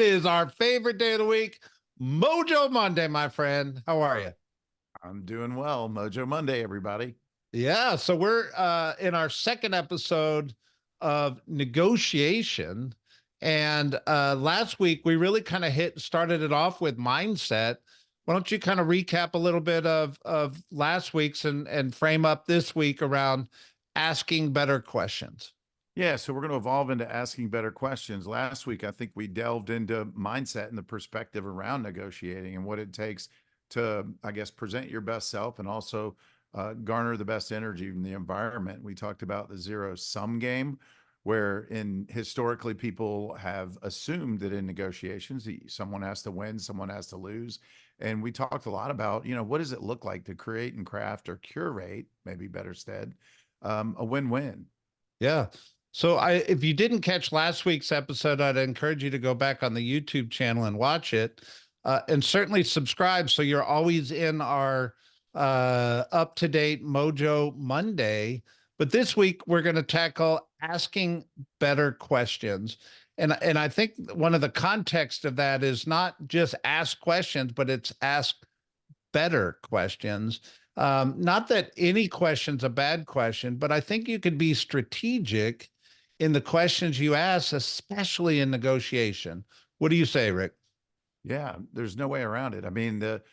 It is our favorite day of the week, Mojo Monday, my friend. How are you? I'm doing well. Mojo Monday, everybody. Yeah, so we're in our second episode of negotiation. And last week we really kind of started it off with mindset. Why don't you kind of recap a little bit of last week's and frame up this week around asking better questions? Yeah, so we're going to evolve into asking better questions. Last week, I think we delved into mindset and the perspective around negotiating and what it takes to, I guess, present your best self and also garner the best energy from the environment. We talked about the zero sum game, where in historically people have assumed that in negotiations, someone has to win, someone has to lose. And we talked a lot about, what does it look like to create and craft or curate, maybe better said, a win-win. Yeah. So if you didn't catch last week's episode, I'd encourage you to go back on the YouTube channel and watch it, and certainly subscribe so you're always in our up to date Mojo Monday. But this week we're going to tackle asking better questions, and I think one of the context of that is not just ask questions, but it's ask better questions. Not that any question's a bad question, but I think you could be strategic in the questions you ask, especially in negotiation. What do you say, Rick? Yeah, there's no way around it. I mean, the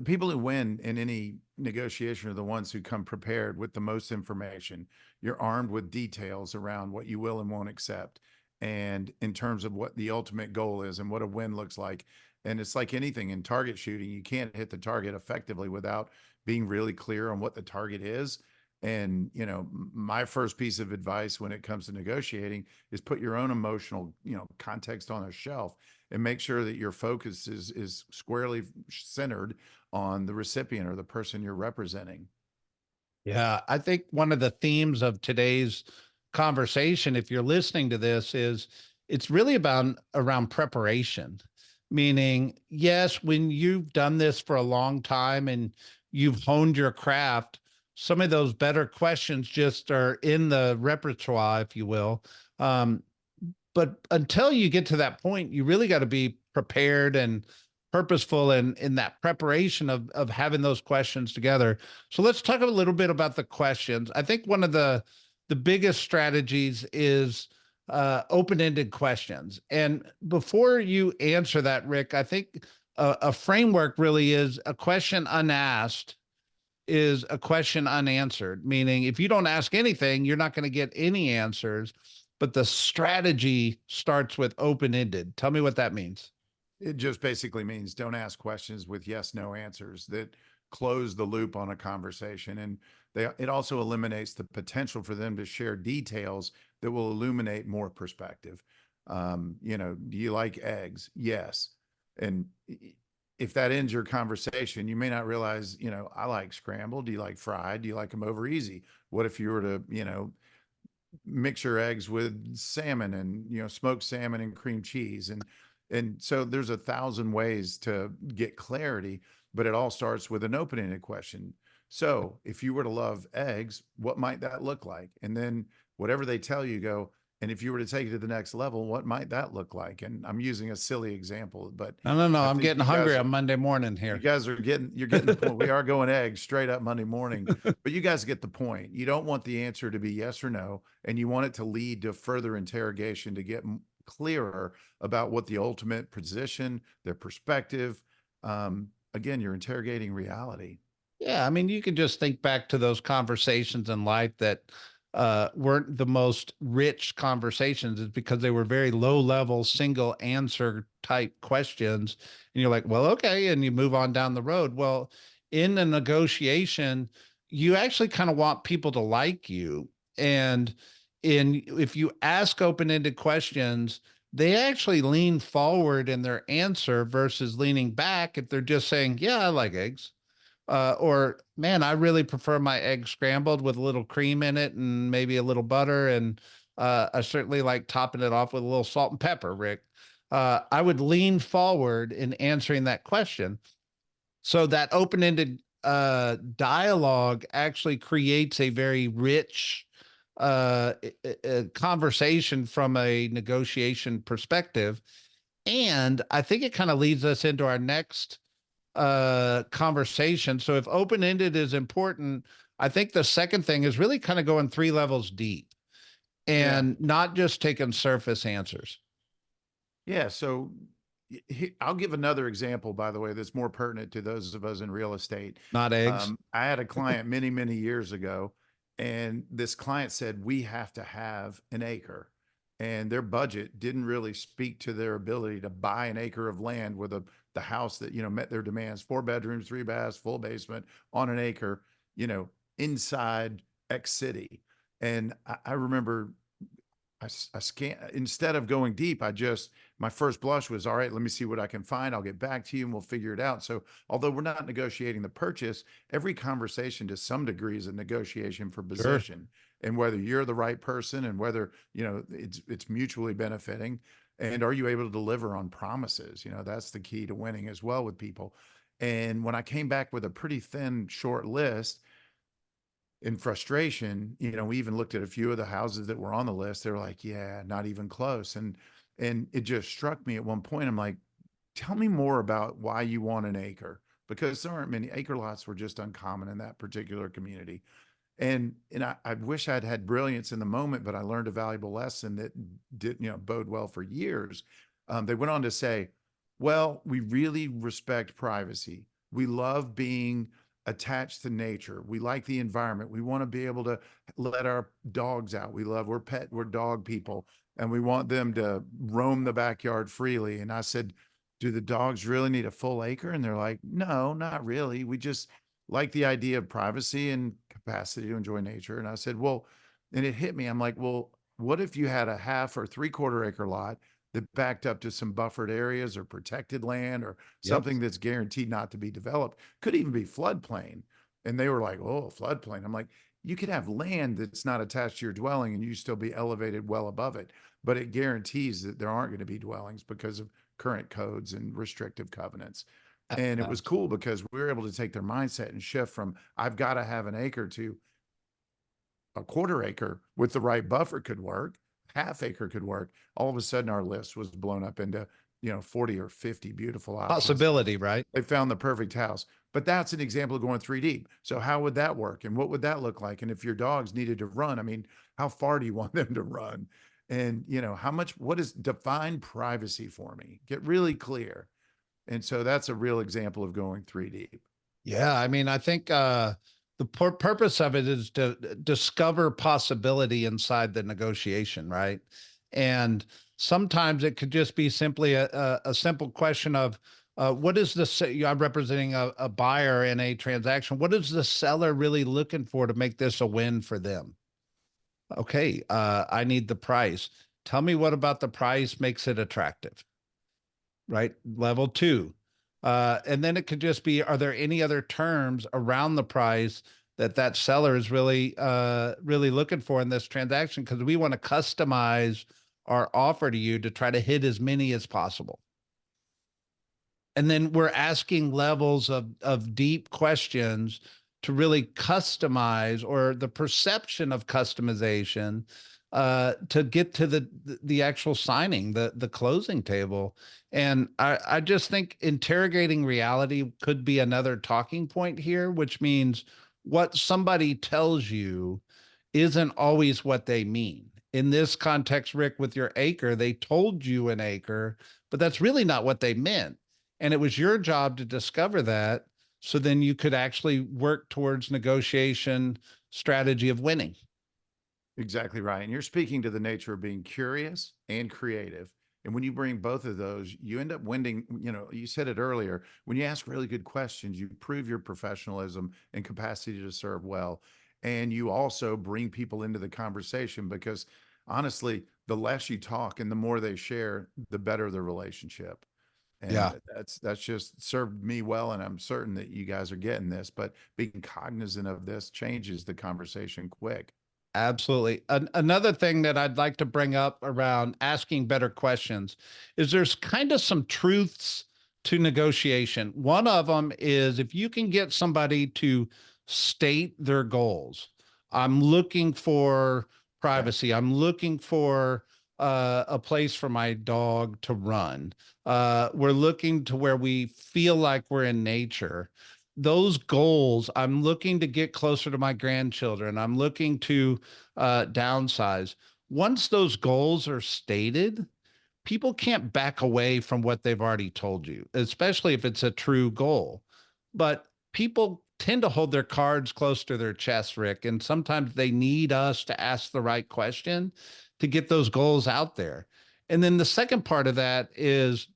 people who win in any negotiation are the ones who come prepared with the most information. You're armed with details around what you will and won't accept, and in terms of what the ultimate goal is and what a win looks like. And it's like anything in target shooting, you can't hit the target effectively without being really clear on what the target is. And, my first piece of advice when it comes to negotiating is put your own emotional, context on a shelf and make sure that your focus is squarely centered on the recipient or the person you're representing. Yeah, I think one of the themes of today's conversation, if you're listening to this, is it's really about around preparation. Meaning, yes, when you've done this for a long time and you've honed your craft, some of those better questions just are in the repertoire, if you will. Um, but until you get to that point, you really got to be prepared and purposeful in that preparation of having those questions together. So let's talk a little bit about the questions. I think one of the biggest strategies is open-ended questions. And before you answer that, Rick, I think a framework really is a question unasked is a question unanswered, meaning if you don't ask anything, you're not going to get any answers. But the strategy starts with open ended. Tell me what that means. It just basically means don't ask questions with yes, no answers that close the loop on a conversation. And it also eliminates the potential for them to share details that will illuminate more perspective. Do you like eggs? Yes. And if that ends your conversation, you may not realize, I like scrambled. Do you like fried? Do you like them over easy? What if you were to, mix your eggs with salmon and, smoked salmon and cream cheese? And so there's 1,000 ways to get clarity, but it all starts with an open-ended question. So if you were to love eggs, what might that look like? And then whatever they tell you, go, and if you were to take it to the next level, what might that look like? And I'm using a silly example, but No. I I'm think getting hungry on Monday morning you here. guys you're getting the point. We are going eggs straight up Monday morning, but you guys get the point. You don't want the answer to be yes or no, and you want it to lead to further interrogation to get clearer about what the ultimate position, their perspective. Again, you're interrogating reality. Yeah, I mean, you can just think back to those conversations in life that weren't the most rich conversations, is because they were very low level, single answer type questions. And you're like, well, okay. And you move on down the road. Well, in a negotiation, you actually kind of want people to like you. And if you ask open ended questions, they actually lean forward in their answer versus leaning back if they're just saying, yeah, I like eggs, or man, I really prefer my egg scrambled with a little cream in it and maybe a little butter. And I certainly like topping it off with a little salt and pepper, Rick. I would lean forward in answering that question. So that open-ended dialogue actually creates a very rich conversation from a negotiation perspective. And I think it kind of leads us into our next conversation. So if open-ended is important, I think the second thing is really kind of going 3 levels deep Yeah. and not just taking surface answers. Yeah. So I'll give another example, by the way, that's more pertinent to those of us in real estate. Not eggs. I had a client many, many years ago, and this client said, we have to have an acre. And their budget didn't really speak to their ability to buy an acre of land with the house that, met their demands, 4 bedrooms, 3 baths, full basement on an acre, inside X city. And I remember I scan instead of going deep. My first blush was, all right, let me see what I can find. I'll get back to you and we'll figure it out. So although we're not negotiating the purchase, every conversation to some degree is a negotiation for Sure. position, and whether you're the right person and whether, it's mutually benefiting. And are you able to deliver on promises? That's the key to winning as well with people. And when I came back with a pretty thin, short list, in frustration, we even looked at a few of the houses that were on the list. They were like, yeah, not even close. And it just struck me at one point. I'm like, tell me more about why you want an acre, because there aren't many acre lots were just uncommon in that particular community. And I wish I'd had brilliance in the moment, but I learned a valuable lesson that did, bode well for years. They went on to say, well, we really respect privacy. We love being attached to nature. We like the environment. We want to be able to let our dogs out. We're dog people, and we want them to roam the backyard freely. And I said, do the dogs really need a full acre? And they're like, no, not really. We just like the idea of privacy and capacity to enjoy nature. And I said, well, and it hit me. I'm like, well, what if you had a half or 3/4 acre lot that backed up to some buffered areas or protected land or Yep. something that's guaranteed not to be developed? Could even be floodplain. And they were like, oh, floodplain. I'm like, you could have land that's not attached to your dwelling and you still be elevated well above it, but it guarantees that there aren't going to be dwellings because of current codes and restrictive covenants. And it was Abs- cool because we were able to take their mindset and shift from I've got to have an acre to a 1/4 acre with the right buffer could work, half acre could work. All of a sudden our list was blown up into, 40 or 50 beautiful options. Possibility, right? They found the perfect house. But that's an example of going 3 deep. So how would that work? And what would that look like? And if your dogs needed to run, I mean, how far do you want them to run? And what is define privacy for me? Get really clear. And so that's a real example of going 3 deep. Yeah, I mean, I think the purpose of it is to discover possibility inside the negotiation, right? And sometimes it could just be simply a simple question of what is I'm representing a buyer in a transaction. What is the seller really looking for to make this a win for them? Okay, I need the price. Tell me what about the price makes it attractive, right? Level two. And then it could just be, are there any other terms around the price that seller is really looking for in this transaction? Because we want to customize our offer to you to try to hit as many as possible. And then we're asking levels of deep questions to really customize, or the perception of customization, to get to the actual signing, the closing table. And I just think interrogating reality could be another talking point here, which means what somebody tells you isn't always what they mean. In this context, Rick, with your acre, they told you an acre, but that's really not what they meant. And it was your job to discover that, so then you could actually work towards negotiation strategy of winning. Exactly right. And you're speaking to the nature of being curious and creative. And when you bring both of those, you end up winning. You said it earlier, when you ask really good questions, you prove your professionalism and capacity to serve well. And you also bring people into the conversation because honestly, the less you talk and the more they share, the better the relationship. Yeah. And that's just served me well. And I'm certain that you guys are getting this, but being cognizant of this changes the conversation quick. Absolutely. Another thing that I'd like to bring up around asking better questions is there's kind of some truths to negotiation. One of them is if you can get somebody to state their goals. I'm looking for Yeah. privacy. I'm looking for a place for my dog to run. We're looking to where we feel like we're in nature. Those goals, I'm looking to get closer to my grandchildren. I'm looking to downsize. Once those goals are stated, people can't back away from what they've already told you, especially if it's a true goal. But people tend to hold their cards close to their chest, Rick, and sometimes they need us to ask the right question to get those goals out there. And then the second part of that is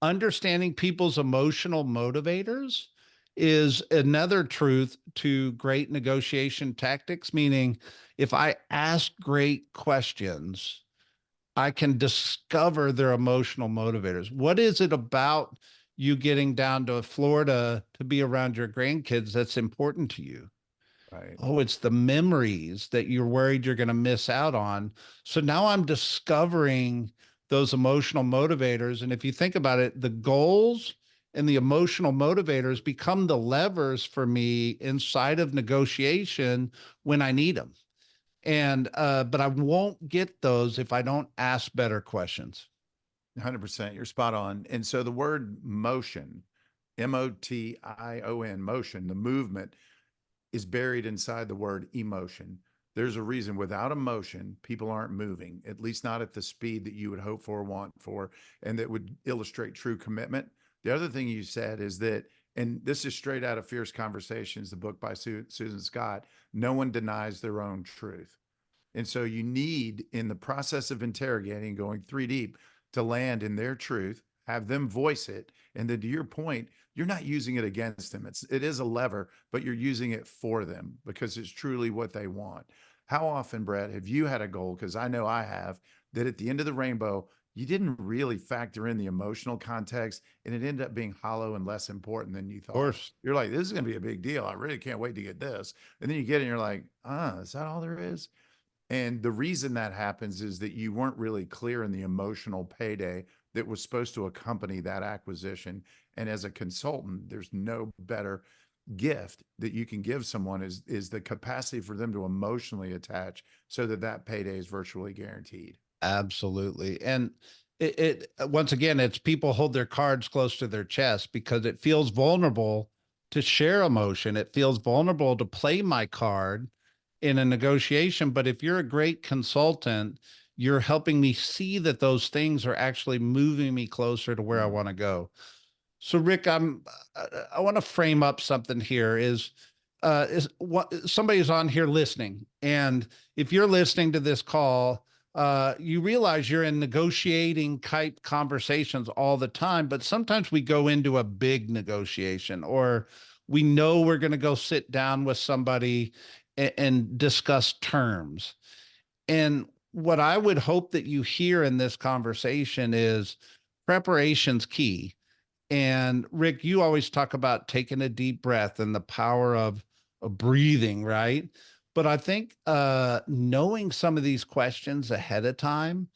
understanding people's emotional motivators is another truth to great negotiation tactics, meaning if I ask great questions, I can discover their emotional motivators. What is it about you getting down to Florida to be around your grandkids that's important to you? Right. Oh, it's the memories that you're worried you're going to miss out on. So now I'm discovering those emotional motivators. And if you think about it, the goals and the emotional motivators become the levers for me inside of negotiation when I need them. And but I won't get those if I don't ask better questions. 100%. You're spot on. And so the word motion, motion, motion, the movement is buried inside the word emotion. There's a reason without emotion, people aren't moving, at least not at the speed that you would hope for, want for, and that would illustrate true commitment. The other thing you said is that, and this is straight out of Fierce Conversations, the book by Susan Scott, no one denies their own truth. And so you need, in the process of interrogating, going three deep, to land in their truth, have them voice it. And then to your point, you're not using it against them. It is a lever, but you're using it for them because it's truly what they want. How often, Brett, have you had a goal? Because I know I have, that at the end of the rainbow, you didn't really factor in the emotional context and it ended up being hollow and less important than you Of thought. course. You're like, this is going to be a big deal. I really can't wait to get this. And then you get it and you're like, is that all there is? And the reason that happens is that you weren't really clear in the emotional payday that was supposed to accompany that acquisition. And as a consultant, there's no better gift that you can give someone is the capacity for them to emotionally attach so that that payday is virtually guaranteed. Absolutely. And once again, it's people hold their cards close to their chest because it feels vulnerable to share emotion. It feels vulnerable to play my card in a negotiation. But if you're a great consultant, you're helping me see that those things are actually moving me closer to where I want to go. So Rick, I want to frame up something here is what somebody's on here listening. And if you're listening to this call, you realize you're in negotiating type conversations all the time, but sometimes we go into a big negotiation or we know we're going to go sit down with somebody and discuss terms. And what I would hope that you hear in this conversation is preparation's key. And Rick, you always talk about taking a deep breath and the power of breathing, right? But I think knowing some of these questions ahead of time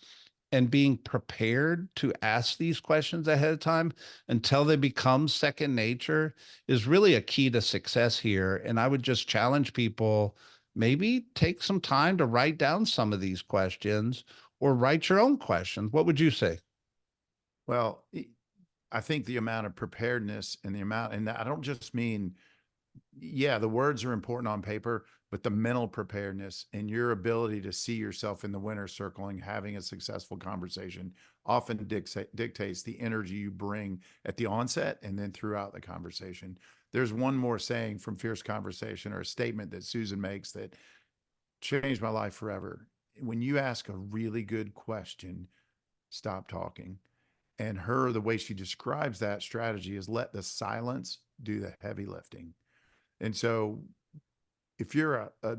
and being prepared to ask these questions ahead of time until they become second nature is really a key to success here. And I would just challenge people, maybe take some time to write down some of these questions or write your own questions. What would you say? Well, I think the amount of preparedness and the amount, and I don't just mean, yeah, the words are important on paper, but the mental preparedness and your ability to see yourself in the winner's circle and having a successful conversation often dictates the energy you bring at the onset and then throughout the conversation. There's one more saying from Fierce Conversation or a statement that Susan makes that changed my life forever. When you ask a really good question, stop talking. And her, the way she describes that strategy is let the silence do the heavy lifting. And so if you're a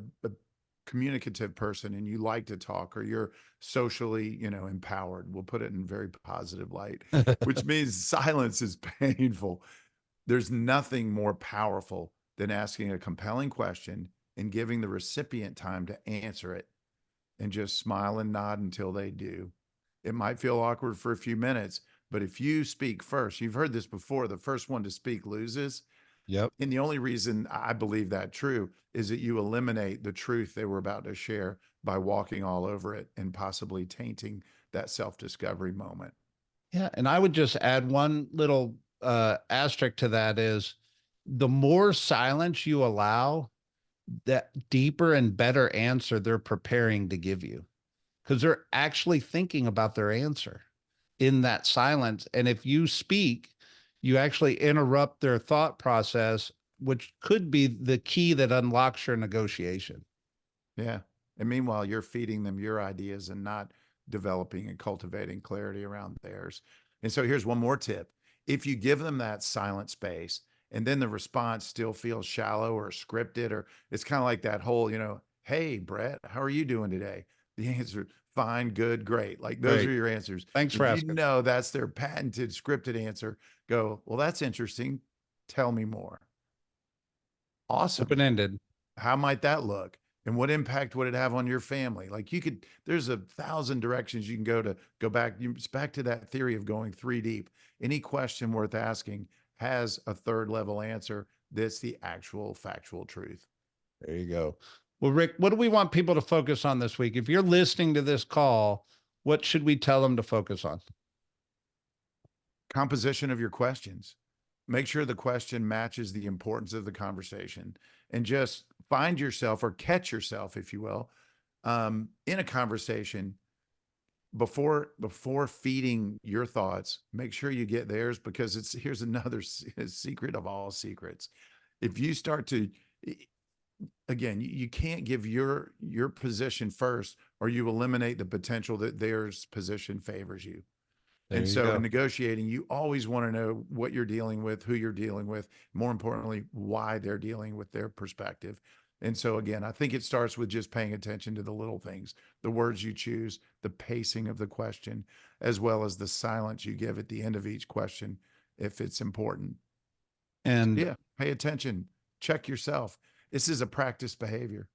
communicative person and you like to talk or you're socially, empowered, we'll put it in very positive light, which means silence is painful. There's nothing more powerful than asking a compelling question and giving the recipient time to answer it and just smile and nod until they do. It might feel awkward for a few minutes, but if you speak first, you've heard this before, the first one to speak loses. Yep. And the only reason I believe that true is that you eliminate the truth they were about to share by walking all over it and possibly tainting that self-discovery moment. Yeah. And I would just add one little asterisk to that is the more silence you allow, that deeper and better answer they're preparing to give you because they're actually thinking about their answer in that silence. And if you speak, you actually interrupt their thought process, which could be the key that unlocks your negotiation. Yeah. And meanwhile, you're feeding them your ideas and not developing and cultivating clarity around theirs. And so here's one more tip. If you give them that silent space and then the response still feels shallow or scripted, or it's kind of like that whole, hey, Brett, how are you doing today? The answer, fine, good, great. Like those are Great. your answers. Thanks for If you asking. know that's their patented scripted answer, go, well, that's interesting. Tell me more. Awesome. Open ended. How might that look? And what impact would it have on your family? Like there's 1,000 directions you can go back. It's back to that theory of going 3 deep. Any question worth asking has a third level answer that's the actual factual truth. There you go. Well, Rick, what do we want people to focus on this week? If you're listening to this call, what should we tell them to focus on? Composition of your questions. Make sure the question matches the importance of the conversation, and just find yourself or catch yourself, if you will, in a conversation before feeding your thoughts. Make sure you get theirs, because here's another secret of all secrets. If you start to, again, you can't give your position first, or you eliminate the potential that theirs position favors you. There And you so in go. negotiating, you always want to know what you're dealing with, who you're dealing with, more importantly, why they're dealing with their perspective. And so again, I think it starts with just paying attention to the little things, the words you choose, the pacing of the question, as well as the silence you give at the end of each question, if it's important. So And yeah, pay attention, check yourself. This is a practice behavior.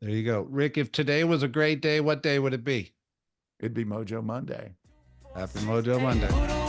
there you go. Rick, if today was a great day, what day would it be? It'd be Mojo Monday. Happy Mojo Monday.